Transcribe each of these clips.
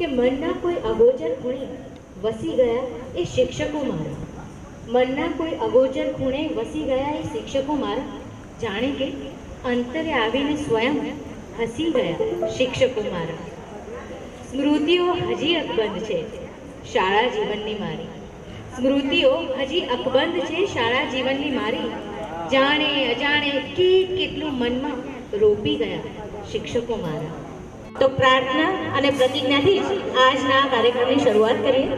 કે મનના કોઈ અગોચર ખૂણે વસી ગયા એ શિક્ષકો મારા. મનના કોઈ અગોચર ખૂણે વસી ગયા એ શિક્ષકો મારા. જાણે કે અંતરે આવીને સ્વયં હસી ગયા શિક્ષકો મારા. સ્મૃતિઓ હજી અકબંધ છે શાળા જીવનની મારી. સ્મૃતિઓ હજી અકબંધ છે શાળા જીવનની મારી. જાણે અજાણે કેટલું મનમાં રોપી ગયા શિક્ષકો મારા. તો પ્રાર્થના અને પ્રતિજ્ઞાથી જ આજના કાર્યક્રમની શરૂઆત કરીએ.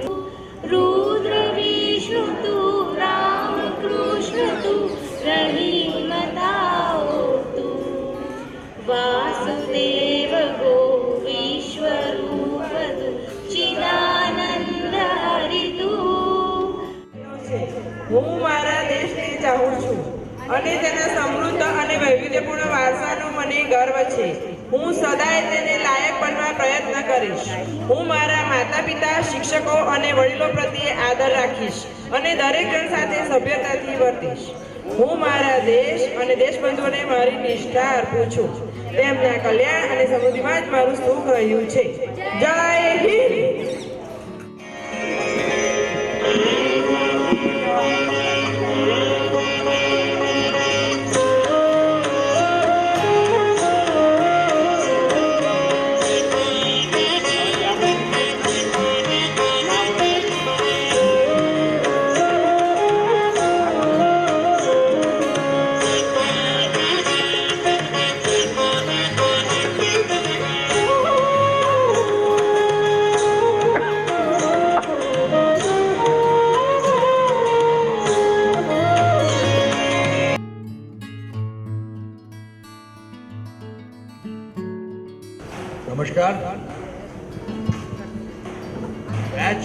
રુદ્ર વિષ્ણુ તું રામ કૃષ્ણ તું રહીમ તાઓ તું વાસુદેવ ગો વિશ્વરૂપ તું ચિદાનંદ હરિ તું. હું મારા દેશને ચાહું છું અને તેના સમૃદ્ધ અને વૈવિધ્યપૂર્ણ વારસાનો મને ગર્વ છે. હું સદાય તેને લાયક બનવા પ્રયત્ન કરીશ. હું મારા માતા પિતા, શિક્ષકો અને વડીલો પ્રત્યે આદર રાખીશ અને દરેક જણ સાથે સભ્યતાથી વર્તીશ. હું મારા દેશ અને દેશબંધુઓને મારી નિષ્ઠા અર્પું છું. તેમના કલ્યાણ અને સમૃદ્ધિમાં જ મારું સુખ રહ્યું છે. જય હિન્દ. નમસ્કાર. બેચ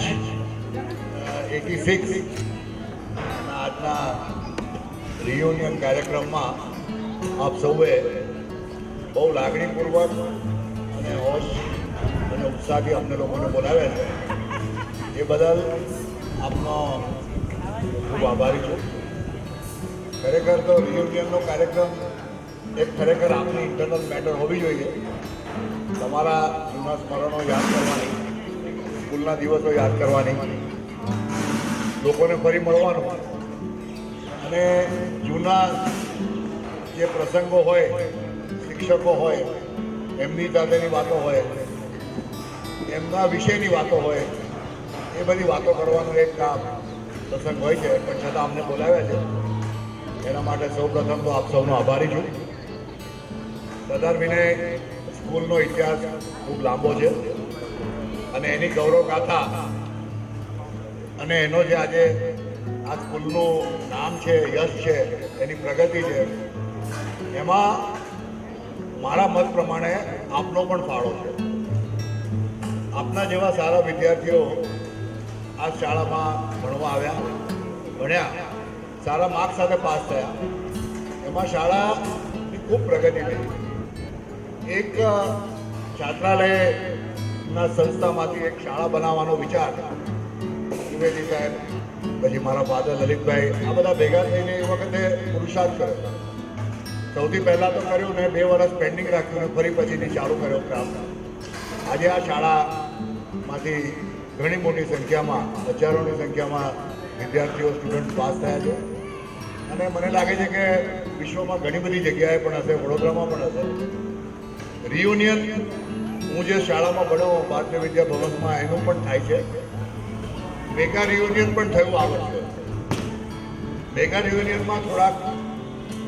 86 આજના રિયુનિયન કાર્યક્રમમાં આપ સૌએ બહુ લાગણીપૂર્વક અને હોશ અને ઉત્સાહથી અમને લોકોને બોલાવ્યા છે. એ બદલ આપનો ખૂબ આભારી છું. ખરેખર તો રિયુનિયનનો કાર્યક્રમ એક ખરેખર આપની ઇન્ટરનલ મેટર હોવી જોઈએ. તમારા જૂના સ્મરણો યાદ કરવાની, સ્કૂલના દિવસો યાદ કરવાની, લોકોને ફરી મળવાનું અને જૂના જે પ્રસંગો હોય, શિક્ષકો હોય એમની સાથેની વાતો હોય, એમના વિષયની વાતો હોય, એ બધી વાતો કરવાનો એક પ્રસંગ હોય છે. પણ છતાં અમને બોલાવ્યા છે એના માટે સૌપ્રથમ તો આપ સૌનો આભારી છું. સરદાર વિનય સ્કૂલનો ઇતિહાસ ખૂબ લાંબો છે અને એની ગૌરવ ગાથા અને એનો જે આજે આ સ્કૂલનું નામ છે, યશ છે, એની પ્રગતિ છે, એમાં મારા મત પ્રમાણે આપનો પણ ફાળો છે. આપના જેવા સારા વિદ્યાર્થીઓ આ શાળામાં ભણવા આવ્યા, ભણ્યા, સારા માર્ક્સ સાથે પાસ થયા, એમાં શાળાની ખૂબ પ્રગતિ થઈ. એક છાત્રાલયના સંસ્થામાંથી એક શાળા બનાવવાનો વિચાર ત્રિવેદી સાહેબ, પછી મારા ફાધર લલિતભાઈ, આ બધા ભેગા થઈને એ વખતે પુરુષાર્થ કર્યો. સૌથી પહેલાં તો કર્યું ને 2 વર્ષ પેન્ડિંગ રાખ્યું ને ફરી પછીથી ચાલુ કર્યો ક્રાફ્ટ. આજે આ શાળામાંથી ઘણી મોટી સંખ્યામાં, હજારોની સંખ્યામાં વિદ્યાર્થીઓ, સ્ટુડન્ટ પાસ થયા છે અને મને લાગે છે કે વિશ્વમાં ઘણી બધી જગ્યાએ પણ હશે, વડોદરામાં પણ હશે. રિયુનિયન હું જે શાળામાં ભણ્યો ભારતીય વિદ્યા ભવનમાં એનું પણ થાય છે. મેગા રિયુનિયન પણ થયું આ વર્ષે. મેગા રિયુનિયનમાં થોડાક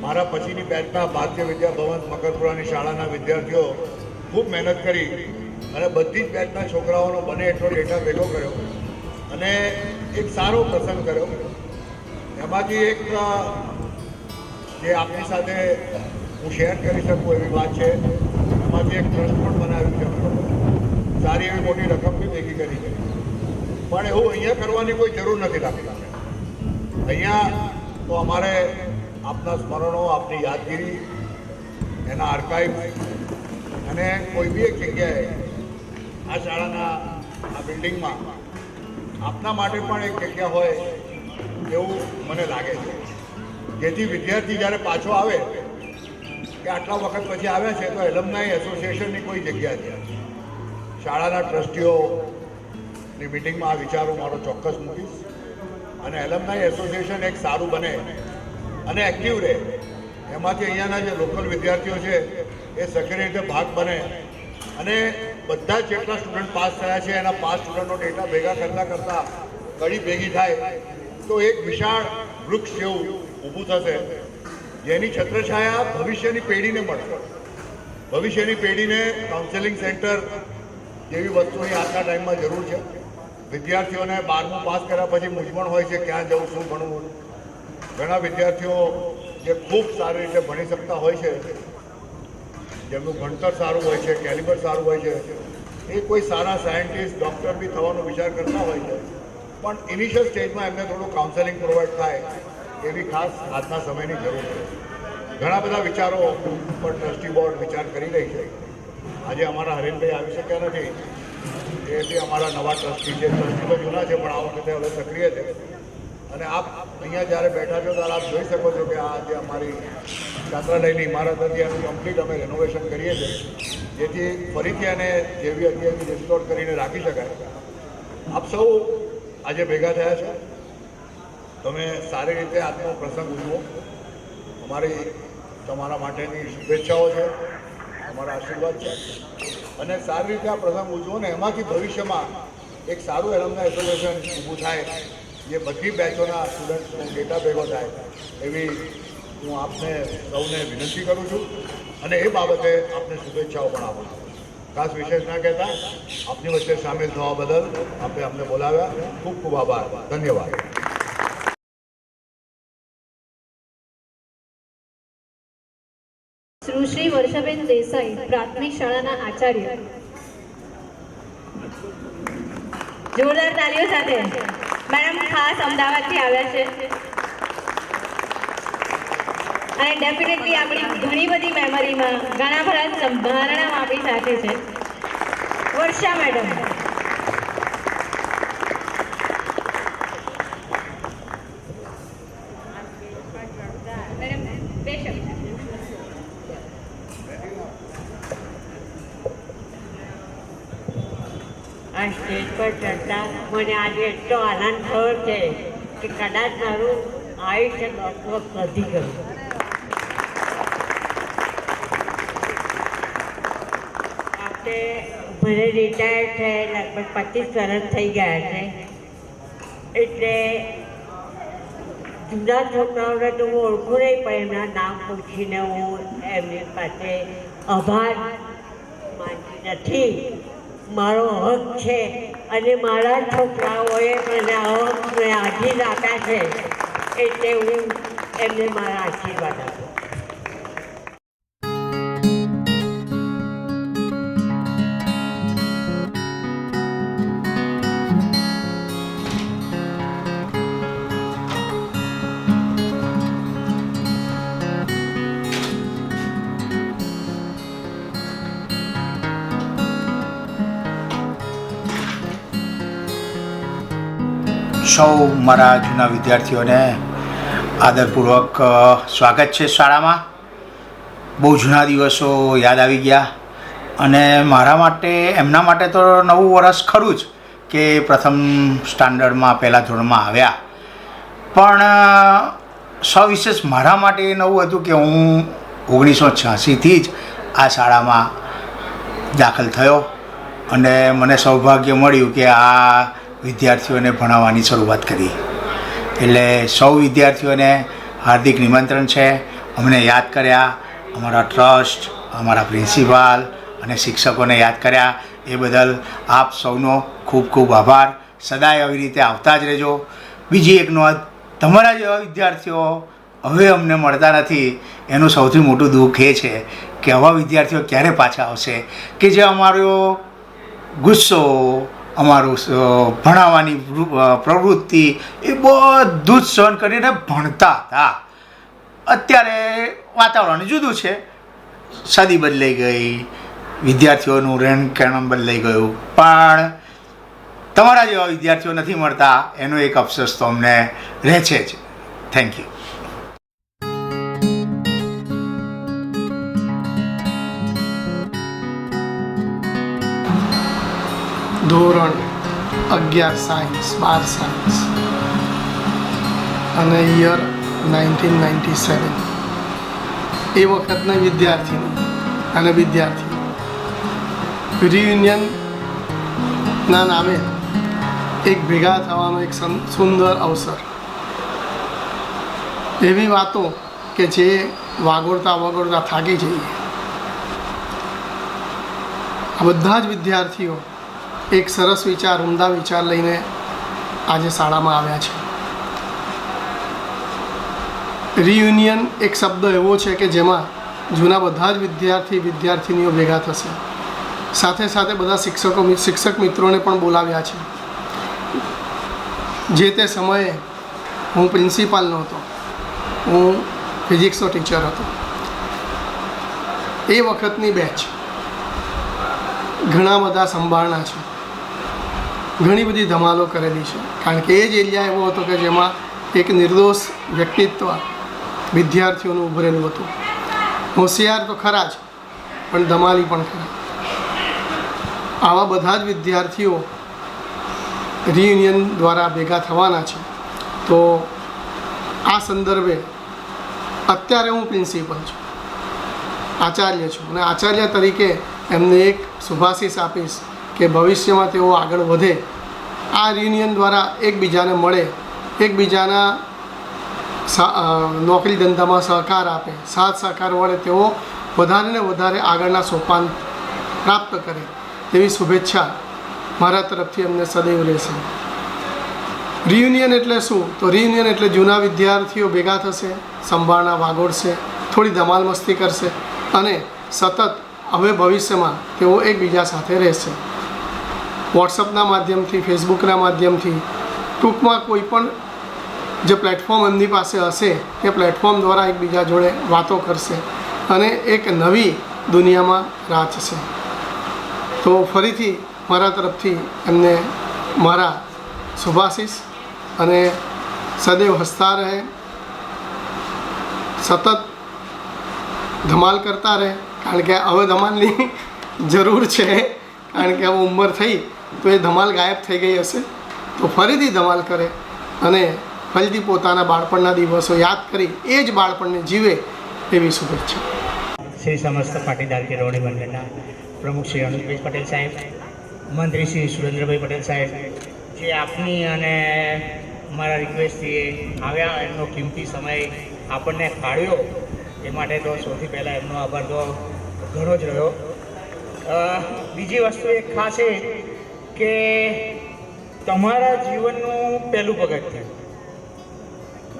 મારા પછીની બેચના ભારતીય વિદ્યા ભવન મકરપુરાની શાળાના વિદ્યાર્થીઓ ખૂબ મહેનત કરી અને બધી જ બેચના છોકરાઓનો બને એટલો ડેટા ભેગો કર્યો અને એક સારો પ્રસંગ કર્યો. એમાંથી એક જે આપણી સાથે હું શેર કરી શકું એવી વાત છે. એમાંથી એક ટ્રસ્ટ પણ બનાવ્યું છે. સારી એવી મોટી રકમ બી ભેગી કરી છે. પણ એવું અહીંયા કરવાની કોઈ જરૂર નથી લાગતી. અહીંયા તો અમારે આપના સ્મરણો, આપની યાદગીરી, એના આર્કાઇવ અને કોઈ બી એક જગ્યાએ આ શાળાના આ બિલ્ડિંગમાં આપના માટે પણ એક જગ્યા હોય એવું મને લાગે છે. જેથી વિદ્યાર્થી જ્યારે પાછો આવે કે આટલા વખત પછી આવ્યા છે તો એલમનાઈ એસોસિએશનની કોઈ જગ્યા છે શાળાના ટ્રસ્ટીઓની મિટિંગમાં આ વિચારો મારો ચોક્કસ મૂકીશ અને એલમનાઈ એસોસિએશન એક સારું બને અને એક્ટિવ રહે, એમાંથી અહીંયાના જે લોકલ વિદ્યાર્થીઓ છે એ સક્રિય રીતે ભાગ બને અને બધા જ જેટલા સ્ટુડન્ટ પાસ થયા છે એના 5 સ્ટુડન્ટનો ડેટા ભેગા કરતાં કડી ભેગી થાય તો એક વિશાળ વૃક્ષ જેવું ઊભું થશે, જેની છત્રછાયા ભવિષ્યની પેઢીને મળશે. ભવિષ્યની પેઢીને કાઉન્સેલિંગ સેન્ટર જેવી વસ્તુની આજના ટાઈમમાં જરૂર છે. વિદ્યાર્થીઓને 12મું પાસ કર્યા પછી મૂંઝવણ હોય છે ક્યાં જવું, શું ભણવું. ઘણા વિદ્યાર્થીઓ જે ખૂબ સારી રીતે ભણી શકતા હોય છે, જેમનું ભણતર સારું હોય છે, કેલિબર સારું હોય છે, એ કોઈ સારા સાયન્ટિસ્ટ, ડૉક્ટર બી થવાનો વિચાર કરતા હોય છે, પણ ઇનિશિયલ સ્ટેજમાં એમને થોડું કાઉન્સેલિંગ પ્રોવાઈડ થાય એવી ખાસ આજના સમયની જરૂર છે. ઘણા બધા વિચારો પર ટ્રસ્ટી બોર્ડ વિચાર કરી રહી છે. આજે અમારા હરેનભાઈ આવી શક્યા નથી, એ બી અમારા નવા ટ્રસ્ટી છે. ટ્રસ્ટી તો જૂના છે પણ આ વખતે હવે સક્રિય છે. અને આપ અહીંયા જ્યારે બેઠા છો ત્યારે આપ જોઈ શકો છો કે આ જે અમારી છાત્રાલયની ઇમારત હતી એનું કમ્પ્લીટ અમે રેનોવેશન કરીએ છીએ, જેથી ફરીથી એને જેવી હતી એવી રિસ્ટોર કરીને રાખી શકાય. આપ સૌ આજે ભેગા થયા છો, તમે સારી રીતે આજનો પ્રસંગ ઉજવો. અમારી તમારા માટેની શુભેચ્છાઓ છે, અમારા આશીર્વાદ છે અને સારી રીતે આ પ્રસંગ ઉજવો ને એમાંથી ભવિષ્યમાં એક સારું એલમનાઈ એસોસિએશન ઊભું થાય, જે બધી બેચોના સ્ટુડન્ટ્સનો ડેટા ભેગો થાય એવી હું આપને સૌને વિનંતી કરું છું અને એ બાબતે આપને શુભેચ્છાઓ પણ આપું છું. ખાસ વિશેષ ના કહેતા આપની વચ્ચે સામેલ થવા બદલ આપણે અમને બોલાવ્યા, ખૂબ ખૂબ આભાર. ધન્યવાદ. સુશ્રી વર્ષાબેન દેસાઈ, પ્રાથમિક શાળાના આચાર્ય. જોરદાર તાલીઓ સાથે મેડમ ખાસ અમદાવાદથી આવ્યા છે અને ડેફિનેટલી આપણી ઘણી બધી મેમરીમાં ઘણા બધા સંભારણા આપણી સાથે છે. વર્ષા મેડમ. આ સ્ટેજ પર ચડતા મને આજે એટલો આનંદ થયો છે કે કદાચ મારું આયુષ્ય 10 વર્ષ વધી ગયું. આપણે મને રિટાયર છે લગભગ 25 વર્ષ થઈ ગયા છે, એટલે જુદા છોકરાઓને તો હું ઓળખું નહીં, પણ એમના નામ પૂછીને હું એમની પાસે આભાર માનતી નથી. મારો હક છે અને મારા છોકરાઓએ મને આ હકને આજીર આપ્યા છે, એટલે હું એમને મારા આશીર્વાદ આપું. સૌ મારા જૂના વિદ્યાર્થીઓને આદરપૂર્વક સ્વાગત છે શાળામાં. બહુ જૂના દિવસો યાદ આવી ગયા અને મારા માટે, એમના માટે તો નવું વર્ષ ખરું જ કે પ્રથમ સ્ટાન્ડર્ડમાં પહેલાં ધોરણમાં આવ્યા, પણ સવિશેષ મારા માટે એ નવું હતું કે હું 1986થી જ આ શાળામાં દાખલ થયો અને મને સૌભાગ્ય મળ્યું કે આ વિદ્યાર્થીઓને ભણાવવાની શરૂઆત કરી. એટલે સૌ વિદ્યાર્થીઓને હાર્દિક નિમંત્રણ છે. અમને યાદ કર્યા, અમારા ટ્રસ્ટ, અમારા પ્રિન્સિપાલ અને શિક્ષકોને યાદ કર્યા, એ બદલ આપ સૌનો ખૂબ ખૂબ આભાર. સદાય આવી રીતે આવતા જ રહેજો. બીજી એક નોંધ, તમારા જેવા વિદ્યાર્થીઓ હવે અમને મળતા નથી, એનું સૌથી મોટું દુઃખ એ છે કે આવા વિદ્યાર્થીઓ ક્યારે પાછા આવશે કે જે અમારો ગુસ્સો, અમારું ભણાવવાની પ્રવૃત્તિ એ બધું જ સહન કરીને ભણતા હતા. અત્યારે વાતાવરણ જુદું છે, સદી બદલાઈ ગઈ, વિદ્યાર્થીઓનું રહેણ બદલાઈ ગયું, પણ તમારા જેવા વિદ્યાર્થીઓ નથી મળતા એનો એક અફસોસ તો અમને રહે છે જ. Thank you. ધોરણ 11 સાયન્સ 12 સાયન્સ અને યર 1997 એ વખતના વિદ્યાર્થીઓ અને વિદ્યાર્થી રિયુનિયનના નામે એક ભેગા થવાનો એક સુંદર અવસર. એવી વાતો કે જે વાગોળતા થાકી જઈએ. આ બધા જ વિદ્યાર્થીઓ એક સરસ વિચાર, ઉમદા વિચાર લઈને આજે શાળામાં આવ્યા છે. રિયુનિયન એક શબ્દ એવો છે કે જેમાં જૂના બધા જ વિદ્યાર્થીનીઓ ભેગા થશે. સાથે સાથે બધા શિક્ષક મિત્રોને પણ બોલાવ્યા છે. જે તે સમયે હું પ્રિન્સિપાલ નહોતો, હું ફિઝિક્સનો ટીચર હતો. એ વખતની બેચ ઘણા બધા સંભાળના છે, ઘણી બધી ધમાલો કરેલી છે. કારણ કે એ જ એરિયા એવો હતો કે જેમાં એક નિર્દોષ વ્યક્તિત્વ વિદ્યાર્થીઓનું ઉભરેલું હતું. હોશિયાર તો ખરા જ, પણ ધમાલી પણ ખરા. આવા બધા જ વિદ્યાર્થીઓ રિયુનિયન દ્વારા ભેગા થવાના છે. તો આ સંદર્ભે અત્યારે હું પ્રિન્સિપલ છું, આચાર્ય છું, અને આચાર્ય તરીકે એમને એક શુભાશીષ આપીશ કે ભવિષ્યમાં તેઓ આગળ વધે, આ રિયુનિયન દ્વારા એકબીજાને મળે, એકબીજાના નોકરી ધંધામાં સહકાર આપે, સાથ સહકાર વડે તેઓ વધારે ને વધારે આગળના સોપાન પ્રાપ્ત કરે તેવી શુભેચ્છા મારા તરફથી અમને સદૈવ રહેશે. રિયુનિયન એટલે શું? તો રિયુનિયન એટલે જૂના વિદ્યાર્થીઓ ભેગા થશે, સંભાળના વાગોળશે, થોડી ધમાલ મસ્તી કરશે અને સતત હવે ભવિષ્યમાં તેઓ એકબીજા સાથે રહેશે. વોટ્સઅપના માધ્યમથી, ફેસબુકના માધ્યમથી, ટૂંકમાં કોઈ પણ જે પ્લેટફોર્મ એમની પાસે હશે તે પ્લેટફોર્મ દ્વારા એકબીજા જોડે વાતો કરશે અને એક નવી દુનિયામાં રાચશે. તો ફરીથી મારા તરફથી એમને મારા શુભાશીષ અને સદૈવ હસતા રહે, સતત ધમાલ કરતા રહે. કારણ કે હવે ધમાલની જરૂર છે, કારણ કે હવે ઉંમર થઈ તો એ ધમાલ ગાયબ થઈ ગઈ હશે. તો ફરીથી ધમાલ કરે અને ફરીથી પોતાના બાળપણના દિવસો યાદ કરી એ જ બાળપણને જીવે એવી શુભેચ્છા. શ્રી સમસ્ત પાટીદાર કેળવણી મંડળના પ્રમુખ શ્રી અનુજભાઈ પટેલ સાહેબ, મંત્રી શ્રી સુરેન્દ્રભાઈ પટેલ સાહેબ, જે આપની અને મારા રિક્વેસ્ટથી આવ્યા, એમનો કિંમતી સમય આપણને ફાળ્યો એ માટે તો સૌથી પહેલાં એમનો આભાર તો ઘણો જ રહ્યો. બીજી વસ્તુ એક ખાસ એ કે તમારા જીવનનું પહેલું પગથિયું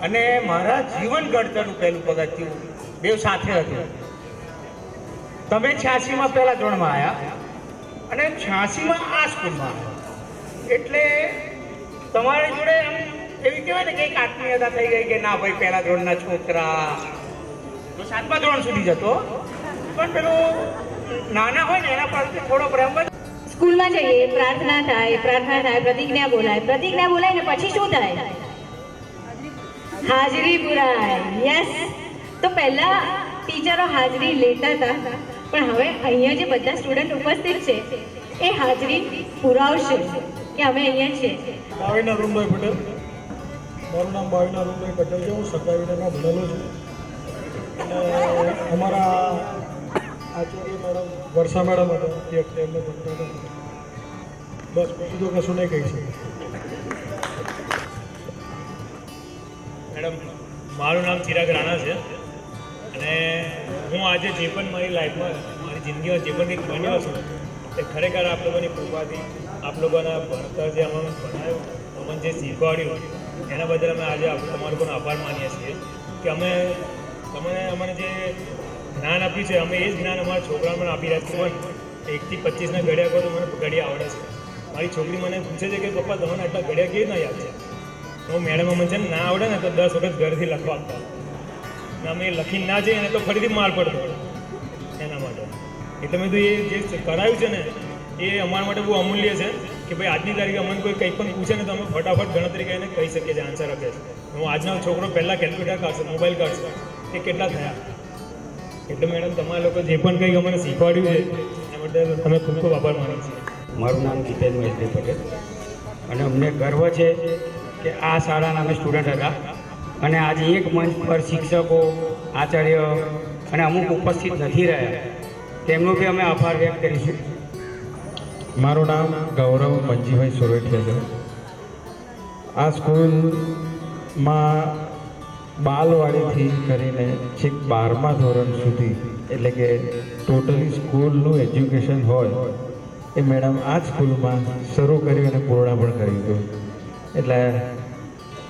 અને મારા જીવન ઘડતરનું પહેલું પગથિયું બેવ સાથે હતું. તમે 86માં પહેલા ધોરણમાં આવ્યા અને 86માં આ સ્કૂલમાં આવ્યા, એટલે તમારી જોડે એમ એવી કહેવાય ને કે એક આત્મીયતા થઈ ગઈ કે ના ભાઈ પહેલા ધોરણના છોકરા તો 7મા ધોરણ સુધી જતો, પણ પેલું નાના હોય ને એના પરથી થોડો પ્રેમ જ. સ્કૂલમાં જઈએ, પ્રાર્થના થાય, પ્રતિજ્ઞા બોલાય ને પછી શું થાય? હાજરી પુરાય. યસ. તો પહેલા ટીચરો હાજરી લેતા હતા, પણ હવે અહીંયા જે બધા સ્ટુડન્ટ ઉપસ્થિત છે એ હાજરી પુરાવશે કે અમે અહીંયા છીએ. બાવીના રૂમભાઈ પટેલ, મારું નામ બાવીના રૂમભાઈ પટેલ છે. હું સરકારીમાં ભણેલો છું અને અમારા આચાર્ય મેડમ વર્ષા મેડમ હતા એ વખતે એમને ભણતા હતા. બસ બીજું તો કશું નહીં કહી શકું. મેડમ, મારું નામ ચિરાગ રાણા છે અને હું આજે જે પણ મારી લાઈફમાં, મારી જિંદગીમાં જે પણ કંઈક બન્યો છું એ ખરેખર આપ લોકોની કૃપાથી, આપ લોકોના ભણતર જે અમને ભણાવ્યું, અમને જે શીખવાડ્યું એના બદલ અમે આજે તમારો પણ આભાર માનીએ છીએ કે તમે અમને જે જ્ઞાન આપ્યું છે અમે એ જ જ્ઞાન અમારા છોકરાઓને પણ આપી રહ્યા છીએ. પણ 1 થી 25ના ઘડિયા કહો તો મને ઘડિયા આવડે છે. મારી છોકરી મને પૂછે છે કે પપ્પા તમને આટલા ઘડિયા કેવી ના યાદ છે? હું મેડમ અમને છે ને ના આવડે ને તો 10 વખત ઘરેથી લખવા આપતા ને અમે લખીને ના જઈએ ને તો ફરીથી માર પડતો એના માટે. એટલે મેં તો એ જે કરાયું છે ને એ અમારા માટે બહુ અમૂલ્ય છે કે ભાઈ આજની તારીખે અમને કોઈ કંઈ પણ પૂછે ને તો અમે ફટાફટ ગણતરી કરીને કહી શકીએ છીએ, આન્સર આપીએ છીએ. હું આજનો છોકરો પહેલાં કેલ્ક્યુલેટર કાઢશે, મોબાઈલ કાઢશે, એ કેટલા થયા. એટલે મેડમ તમારા લોકો જે પણ કંઈક અમને શીખવાડ્યું છે એના માટે તમે ખૂબ ખૂબ આભાર માનીએ છીએ. મારું નામ જીતેન મહેશભાઈ પટેલ અને અમને ગર્વ છે કે આ શાળાના અમે સ્ટુડન્ટ હતા અને આજે એક મંચ પર શિક્ષકો આચાર્ય અને અમુક ઉપસ્થિત નથી રહ્યા તેમનો બી અમે આભાર વ્યક્ત કરીશું. મારું નામ ગૌરવ મંજીભાઈ સોરઠિયા છે. આ સ્કૂલમાં બાલવાડીથી કરીને છેક 12મા ધોરણ સુધી એટલે કે ટોટલી સ્કૂલનું એજ્યુકેશન હોય એ મેડમ આ જ સ્કૂલમાં શરૂ કર્યું અને પૂર્ણ પણ કર્યું હતું. એટલે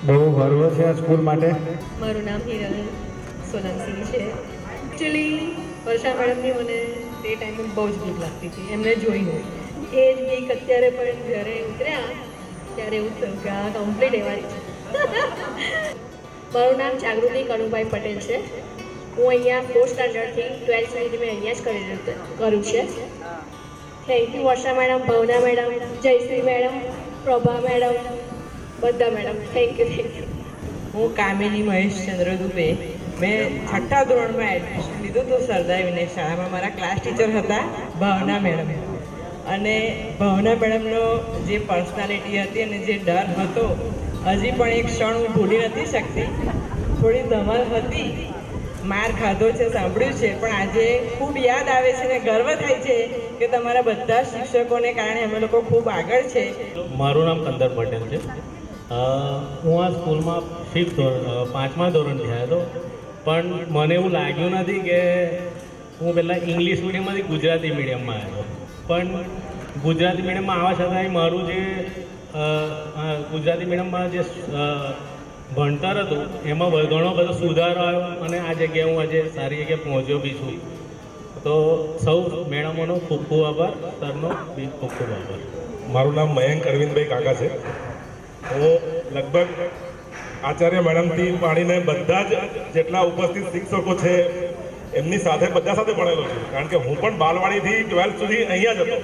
બહુ ગર્વ છે આ સ્કૂલ માટે. મારું નામ હિરલ સોલંકી છે. એકચ્યુઅલી વર્ષા મેડમની મને તે ટાઈમે બહુ જ બીક લાગતી હતી એમને જોઈને. એ જ બીક અત્યારે પણ જ્યારે ઉતર્યા ત્યારે એવું થયું કે આ કમ્પ્લીટ એવાળી છે. મારું નામ જાગૃતિ કનુભાઈ પટેલ છે. હું અહીંયા 4th સ્ટાન્ડર્ડથી 12th સુધી મેં અહીંયા જ કર્યું છે. Thank you Varsha madam, Bhavna madam, Jayshree madam, Prabha madam, બધા મેડમ. Thank you. હું કામિની મહેશચંદ્ર દુબે. મેં 6ઠ્ઠા ધોરણમાં એડમિશન લીધું હતું સરદાર વિનય શાળામાં. મારા ક્લાસ ટીચર હતા ભાવના મેડમ અને ભાવના મેડમનો જે પર્સનાલિટી હતી અને જે ડર હતો હજી પણ એક ક્ષણ હું ભૂલી નથી શકતી. થોડી ધમાલ હતી, માર ખાધો છે, સાંભળ્યું છે, પણ આજે ખૂબ યાદ આવે છે અને ગર્વ થાય છે કે તમારા બધા શિક્ષકોને કારણે અમે લોકો ખૂબ આગળ છે. મારું નામ કંદર પટેલ છે. હું આ સ્કૂલમાં 5મા ધોરણથી આવ્યો હતો, પણ મને એવું લાગ્યું નથી કે હું પહેલાં ઇંગ્લિશ મીડિયમમાંથી ગુજરાતી મીડિયમમાં આવ્યો. પણ ગુજરાતી મીડિયમમાં આવવા છતાંય મારું જે ગુજરાતી મીડિયમમાં જે ભણતર હતું એમાં ઘણો બધો સુધારો આવ્યો અને આ જગ્યાએ હું આજે સારી જગ્યાએ પહોંચ્યો બી છું. તો સૌ મેડમોનો ખૂબ ખૂબ આભાર, સરનો બી ખૂબ ખૂબ આભાર. મારું નામ મયંક અરવિંદભાઈ કાકા છે. હું લગભગ આચાર્ય મેડમથી માંડીને બધા જ જેટલા ઉપસ્થિત શિક્ષકો છે એમની સાથે બધા સાથે ભણેલો છું. કારણ કે હું પણ બાલવાડીથી 12th સુધી અહીંયા જ હતો.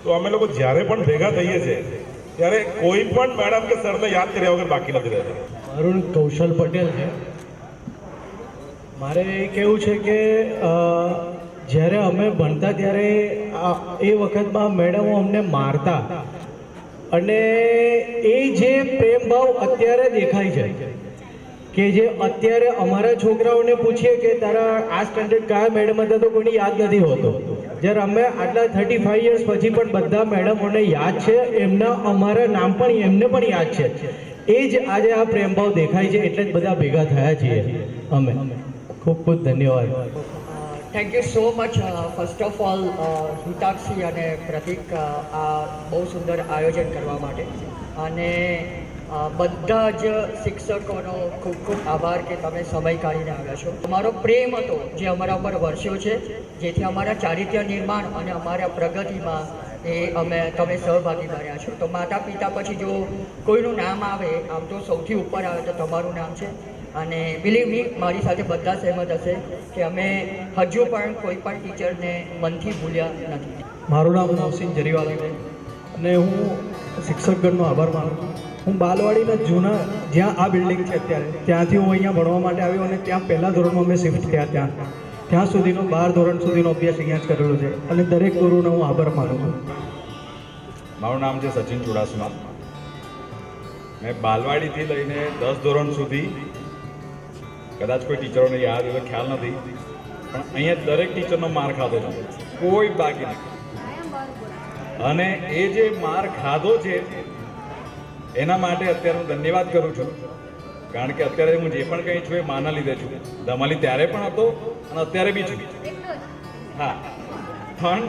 તો અમે લોકો જ્યારે પણ ભેગા થઈએ છીએ ત્યારે કોઈ પણ મેડમ કે સરને યાદ કર્યા વગર બાકી નથી રહેતા. મારું કૌશલ પટેલ છે. મારે એ કહેવું છે કે જ્યારે અમે ભણતા ત્યારે એ વખતમાં મેડમો અમને મારતા અને એ જે પ્રેમ ભાવ અત્યારે દેખાય છે કે જે અત્યારે અમારા છોકરાઓને પૂછીએ કે તારા આ સ્ટાન્ડર્ડ કયા મેડમ હતા તો કોઈને યાદ નથી હોતો. જ્યારે અમે આટલા 35 યર્સ પછી પણ બધા મેડમોને યાદ છે, એમના અમારા નામ પણ એમને પણ યાદ છે. એ જ આજે આ પ્રેમભાવ દેખાય છે એટલે જ બધા ભેગા થયા છીએ અમે. ખૂબ ખૂબ ધન્યવાદ. Thank you so much. First of all Hitakshi અને પ્રતિક આ બહુ સુંદર આયોજન કરવા માટે અને બધા જ શિક્ષકોનો ખૂબ ખૂબ આભાર કે તમે સમય કાઢીને આવ્યા છો. અમારો પ્રેમ હતો જે અમારા ઉપર વરસ્યો છે, જેથી અમારા ચારિત્ર્ય નિર્માણ અને અમારા પ્રગતિમાં તમે સહભાગી બન્યા છો. તો માતા પિતા પછી જો કોઈનું નામ આવે, આમ તો સૌથી ઉપર આવે તો તમારું નામ છે. અને બિલીવ મી, મારી સાથે બધા સહેમત હશે કે અમે હજુ પણ કોઈ પણ ટીચરને મનથી ભૂલ્યા નથી. મારું નામ નવસીન જરીવાલા છે અને હું શિક્ષકગણનો આભાર માનું છું. હું બાલવાડીના જૂના જ્યાં આ બિલ્ડિંગ છે અત્યારે ત્યાંથી હું અહીંયા ભણવા માટે આવ્યો અને ત્યાં પહેલા ધોરણમાં મેં શિફ્ટ થયા. ત્યાં સુધીનો 12 ધોરણ સુધીનો અભ્યાસ અહીંયા જ કરેલો છે અને દરેક ગુરુનો હું આભાર માનું છું. મારું નામ છે સચિન ચુડાસમા. મેં બાલવાડીથી લઈને 10 ધોરણ સુધી, કદાચ કોઈ ટીચરોને યાદ હોય ખ્યાલ નથી, પણ અહીંયા દરેક ટીચરનો માર ખાધો છે, કોઈ બાકી નથી. અને એ જે માર ખાધો છે એના માટે અત્યારે હું ધન્યવાદ કરું છું. કારણ કે અત્યારે હું જે પણ કંઈ છું એ માના લીધે છું. ધમાલી ત્યારે પણ હતો અને અત્યારે બી છું. હા, પણ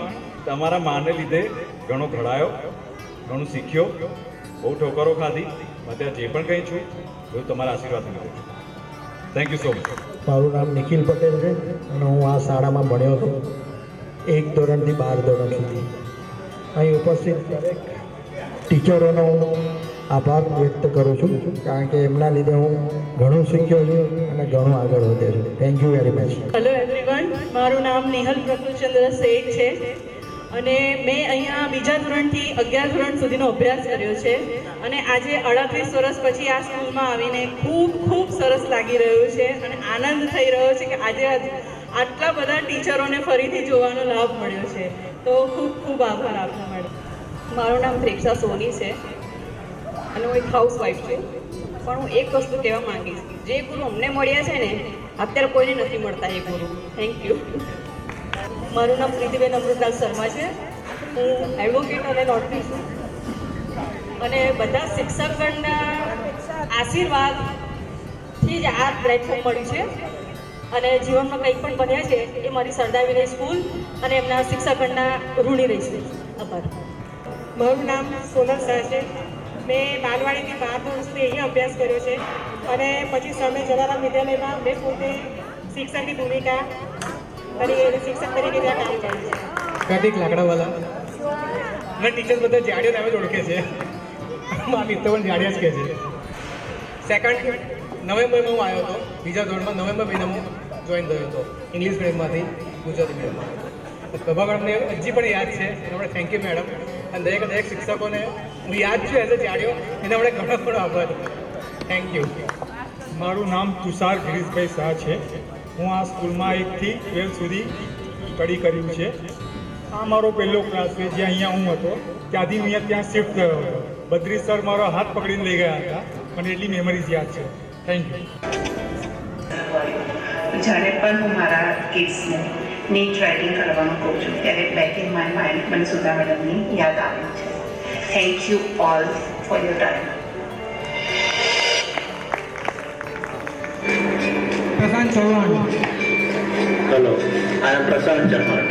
તમારા માને લીધે ઘણો ઘડાયો, ઘણું શીખ્યો, બહુ ઠોકરો ખાધી. અત્યારે જે પણ કંઈ છું એવું તમારા આશીર્વાદ લીધે છું. Thank you so much. મારું નામ નિખિલ પટેલ છે અને હું આ શાળામાં ભણ્યો હતો 1 ધોરણથી 12 ધોરણ સુધી. અહીં ઉપસ્થિત દરેક ટીચરોનો હું આભાર વ્યક્ત કરું છું કારણ કે એમના લીધે હું ઘણું શીખ્યો છું અને ઘણું આગળ વધ્યો છું. Thank you very much. Hello everyone, મારું નામ નિહલ પ્રફુલચંદ્ર શેઠ છે અને મેં અહીંયા 2જા ધોરણથી 11 ધોરણ સુધીનો અભ્યાસ કર્યો છે અને આજે 38 વર્ષ પછી આ સ્કૂલમાં આવીને ખૂબ ખૂબ સરસ લાગી રહ્યું છે અને આનંદ થઈ રહ્યો છે કે આજે આટલા બધા ટીચરોને ફરીથી જોવાનો લાભ મળ્યો છે. તો ખૂબ ખૂબ આભાર આપનો મેડમ. મારું નામ પ્રેક્ષા સોની છે અને હું એક હાઉસવાઈફ છું. પણ હું એક વસ્તુ કહેવા માંગીશ, જે ગુરુ અમને મળ્યા છે ને અત્યારે કોઈને નથી મળતા એ ગુરુ. Thank you. મારું નામ પ્રીતિબેન અમૃતલાલ શર્મા છે. હું એડવોકેટ અને નોટરી છું અને બધા શિક્ષકગણના આશીર્વાદથી જ આ પ્લેટફોર્મ મળ્યું છે અને જીવનમાં કંઈક પણ બન્યા છે એ મારી સરદાર વિનય સ્કૂલ અને એમના શિક્ષકગણના ઋણી રહીશું. આભાર. મારું નામ સોનલ શાહ છે. મેં બાલવાડીથી 12 વર્ષથી અહીંયા અભ્યાસ કર્યો છે અને પછી સ્વામી જલારામ વિદ્યાલયમાં મેં પોતે શિક્ષકની ભૂમિકા કરી શિક્ષક તરીકે ત્યાં કામ કર્યું છે. કાર્તિક લાકડાવાલા. મને ટીચર્સ બધા જાડિયા નામે જ ઓળખે છે. મારા મિત્રો પણ જાડિયા જ કહે છે. 2 નવેમ્બરમાં હું આવ્યો હતો. બીજા ધોરણમાં નવેમ્બર મહિનામાં જોઈન થયો હતો ઇંગ્લિશ મીડિયમમાંથી ગુજરાતી મીડિયમમાં. પ્રભાકરને હજી પણ યાદ છે. એના માટે થેન્ક યુ મેડમ. અને દરેક શિક્ષકોને હું યાદ છું એઝ અ જાડિયો, એના માટે ઘણો ઘણો આભાર. Thank you. મારું નામ તુષાર ગિરીશભાઈ શાહ છે. હું આ સ્કૂલમાં 1 થી 12 સુધી સ્ટડી કર્યું છે. આ મારો પહેલો ક્લાસ છે જે અહીંયા હું હતો. ત્યાંથી હું અહીંયા ત્યાં શિફ્ટ થયો હતો. બદ્રી સર મારો હાથ પકડીને લઈ ગયા હતા. મને એટલી મેમરીઝ યાદ છે. Thank you. જ્યારે પણ હું મારા કિડ્સને નીટ રાઇટિંગ કરવાનું કહું છું ત્યારે બેક ઇન માય માઇન્ડ મને સુધા મેડમની યાદ આવે છે. Thank you all for your time. Prashant Chauhan. Hello, I am Prashant Chauhan.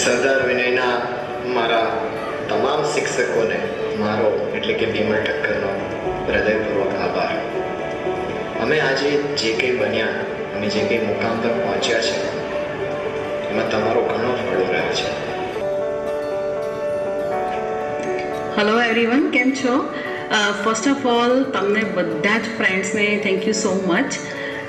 Sardar વિનયના મારા તમામ શિક્ષકોને મારો એટલે કે બીમલ ઠક્કરનો હૃદયપૂર્વક આભાર. અમે આજે જે કંઈ બન્યા, અમે જે કંઈ મુકામ પર પહોંચ્યા છે એમાં તમારો ઘણો ફાળો રહ્યો છે. હેલો એવરીવન, કેમ છો? ફર્સ્ટ ઓફ ઓલ તમને બધા જ ફ્રેન્ડ્સને થેન્ક યુ સો મચ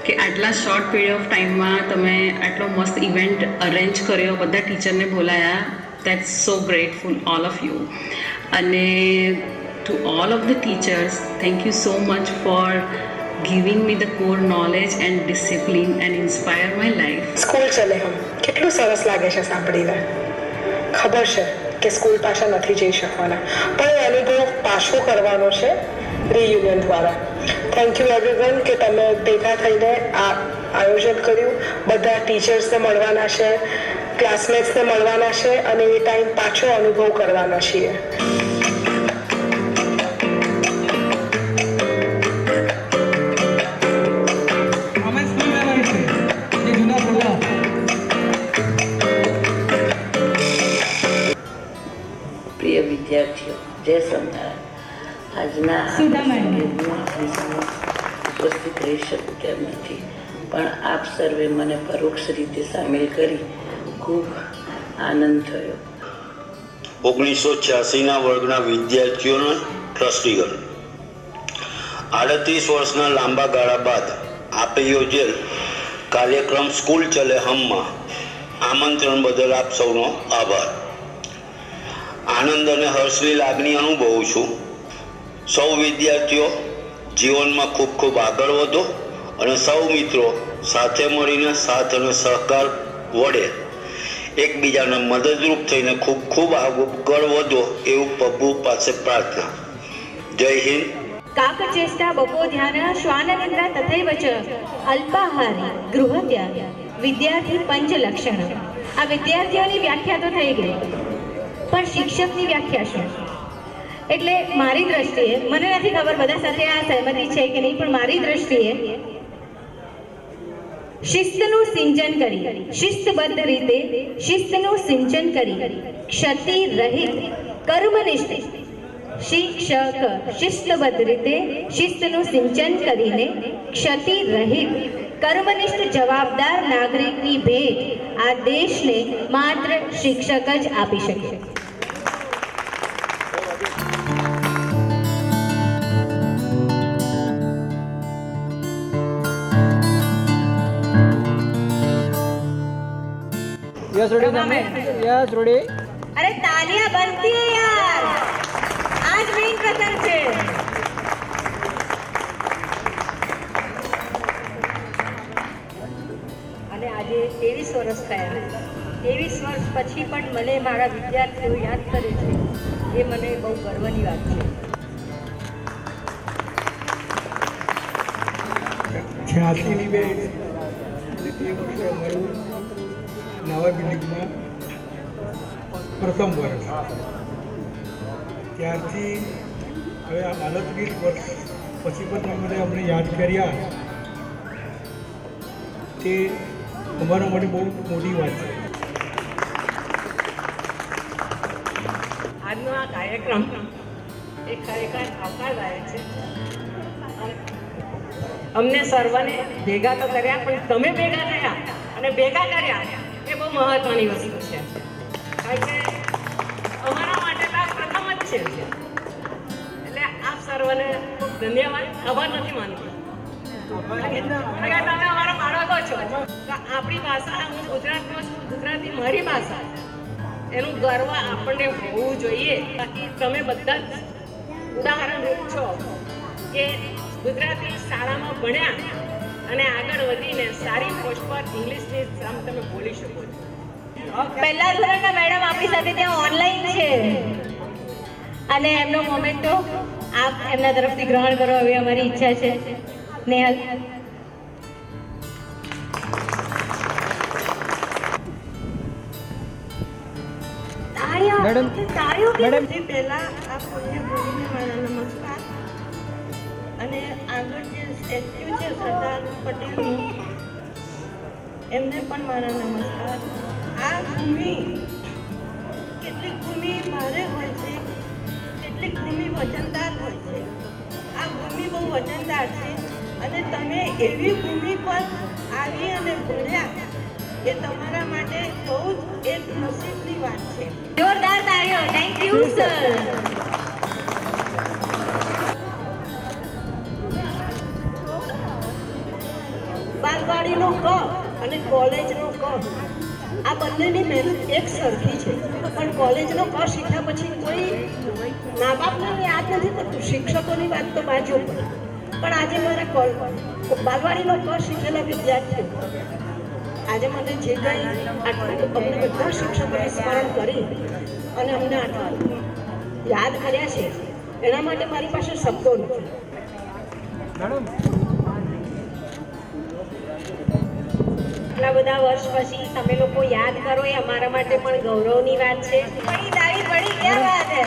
કે આટલા શોર્ટ પીરિયડ ઓફ ટાઈમમાં તમે આટલો મસ્ત ઇવેન્ટ અરેન્જ કર્યો, બધા ટીચરને બોલાયા. That's so grateful all of you. અને to all of the teachers, thank you so much for giving me the core knowledge and discipline and inspire my life. School ચલે હમ કેટલું સરસ લાગે છે સાંભળીને. ખબર છે કે સ્કૂલ પાછા નથી જઈ શકવાના, પણ એ અનુભવ પાછો કરવાનો છે રિયુનિયન દ્વારા. થેન્ક યુ એવરીવન કે તમે ભેગા થઈને આ આયોજન કર્યું. બધા ટીચર્સને મળવાના છે, ક્લાસમેટ્સને મળવાના છે અને એ ટાઈમ પાછો અનુભવ કરવાના છીએ. પ્રિય વિદ્યાર્થીઓ, જય સ્વામિનારાયણ. આજના ઉપસ્થિત રહી શકું તેમ નથી, પણ આપ સર્વે મને પરોક્ષ રીતે સામેલ કરી ખૂબ આનંદ થયો. 1986ના વર્ગના વિદ્યાર્થીઓનો ટ્રસ્ટીગણ 38 વર્ષના લાંબા ગાળા બાદ આપે યોજેલ કાર્યક્રમ સ્કૂલ ચલે હમમાં આમંત્રણ બદલ આપ સૌનો આભાર. આનંદ અને હર્ષની લાગણી અનુભવું છું. સૌ વિદ્યાર્થીઓ જીવનમાં ખૂબ ખૂબ આગળ વધો અને સૌ મિત્રો સાથે મળીને સાથ અને સહકાર વડે એકબીજાને મદદરૂપ થઈને ખૂબ ખૂબ આગળ વધો એવું પ્રભુ પાસે પ્રાર્થના. જય હિન્દ. કાકચેષ્ટા બપોધ્યાન શ્વાનનિદ્રા તથૈવ ચ અલ્પાહારી ગૃહત્યાગ વિદ્યાર્થી પંચલક્ષણ. આ વિદ્યાર્થીઓની વ્યાખ્યા તો થઈ ગઈ, પણ શિક્ષકની વ્યાખ્યા શું? એટલે મારી દ્રષ્ટિએ, મને નથી ખબર બધા સાથે આ સહમતિ છે કે નહીં, પણ મારી દ્રષ્ટિએ શિસ્તનું સિંચન કરી, શિસ્તબદ્ધ રીતે શિસ્તનું સિંચન કરી, ક્ષતિ રહિત કર્મનિષ્ઠ શિક્ષક શિસ્તબદ્ધ રીતે શિસ્તનું સિંચન કરીને ક્ષતિ રહિત કર્મનિષ્ઠ જવાબદાર નાગરિકની ભેટ આ દેશને માત્ર શિક્ષક જ આપી શકે. Yes ready. Yes ready. અરે તાલિયા બનતી હે યાર, આજ મેઇન પ્રસંગ છે. અને આજે આજે 23 વર્ષ થયા. 23 વર્ષ પછી પણ મને મારા વિદ્યાર્થીઓ યાદ કરે છે, એ મને બહુ ગર્વની વાત છે. 86ની બેચ અને તે વર્ષે અમારું નવા બિલ્ડિંગમાં પ્રથમ વર્ષ. ત્યારથી હવે આ 38 વર્ષ પછી પણ તમે અમને યાદ કર્યા તે અમારા માટે બહુ મોટી વાત છે. આજનો આ કાર્યક્રમ એ ખરેખર આવકારદાયક છે. અમને સર્વને ભેગા તો કર્યા, પણ તમે ભેગા થયા અને ભેગા કર્યા એ બહુ મહત્વની વસ્તુ છે. કારણ કે અમારા માટે તો આ પ્રથમ જ છે. એટલે આપ સર્વને ખૂબ ધન્યવાદ, આભાર નથી માનતી. તમે અમારા બાળકો છો, તો આપણી ભાષા, હું ગુજરાતમાં છું, ગુજરાતી મારી ભાષા, એનું ગર્વ આપણને હોવું જોઈએ. બાકી તમે બધા જ ઉદાહરણરૂપ છો કે ગુજરાતી શાળામાં ભણ્યા અને આગળ વધીને સારી પોસ્ટ પર ઇંગ્લિશની એક્ઝામ તમે બોલી શકો છો. પહેલા ધોરણના મેડમ આપણી સાથે ત્યાં ઓનલાઈન છે અને એમનો મોમેન્ટો આપ એમના તરફથી ગ્રહણ કરો એવી અમારી ઈચ્છા છે. નેહલ. મેડમ પહેલા આ પુણ્ય ભૂમિને મારા નમસ્કાર. અને આગળ જે સ્ટેચ્યુ છે સરદાર પટેલનું, એમને પણ મારા નમસ્કાર. આ ભૂમિ, કેટલીક ભૂમિ ભારે હોય છે, કેટલીક ભૂમિ વજનદાર હોય છે. આ ભૂમિ બહુ વજનદાર છે અને તમે એવી ભૂમિ પર આવી અને ભણ્યા એ તમારા માટે બહુ જ એક નસીબની વાત છે. જોરદાર તાળીઓ. Thank you sir. બાલવાડીનો ક અને કોલેજનો ક, આ બંનેની મહેનત એક સરખી છે. પણ કોલેજનો ક શીખ્યા પછી કોઈ મા બાપને યાદ નથી કરતું, શિક્ષકોની વાત તો બાજુ પર. પણ આજે મારા બાલવાડીનો ક શીખેલા વિદ્યાર્થીઓ આજે મને જે કંઈ આટલું અમને બધા શિક્ષકોને સ્મરણ કરી અને અમને આટલું યાદ કર્યા છે, એના માટે મારી પાસે શબ્દો નથી. એટલા બધા વર્ષ પછી તમે લોકો યાદ કરો એ અમારા માટે પણ ગૌરવની વાત છે. બડી દાવી બડી ક્યાં વાત હે.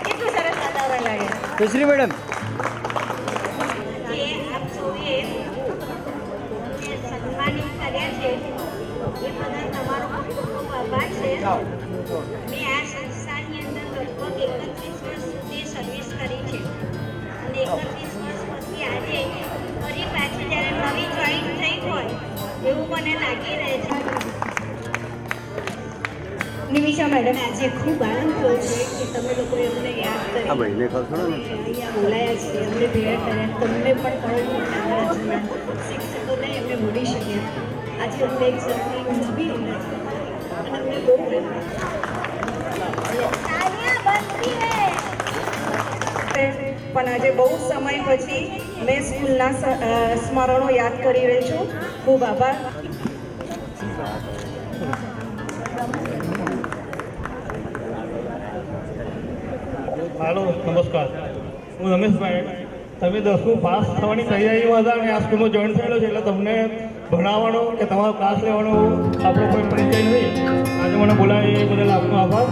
કેટલું સરસ વાતાવરણ લાગે. સુશ્રી મેડમ, જે આપ સૌએ જે સન્માનિત કર્યા છે એ બધા તમારો ખૂબ ખૂબ આભાર છે. મેં આ સંસ્થાની અંદર લગભગ 31 વર્ષ સુધી સર્વિસ કરી છે અને 31 વર્ષ પછી આજે ફરી પાછી જ્યારે નવી જોઈન થઈ હોય એવું મને લાગી રહે છે. નિમિષા મેડમ, આજે ખૂબ આનંદ થયો છે કે તમે લોકોએ અમને યાદ કરી, અહીંયા બોલાયા છે, અમને ભેગા કર્યા. તમને પણ ઘણું શિક્ષકોને એમને ભૂલી શક્યા. આજે અમને એક સરખી નવી ઉંમર છે અને અમને બહુ પણ આજે બહુ સમય પછી મેં સ્કૂલના સ્મરણો યાદ કરી રહી છું. ખૂબ આભાર. હાલો, નમસ્કાર. હું રમેશભાઈ. તમે 10મું પાસ થવાની તૈયારીમાં હતા અને આ સ્કૂલમાં જોઈન થયેલો છે, એટલે તમને ભણાવવાનો કે તમારો ક્લાસ લેવાનો આપણો કોઈ પરિચય નથી. આજે મને બોલાવી એ બદલ આપનો આભાર.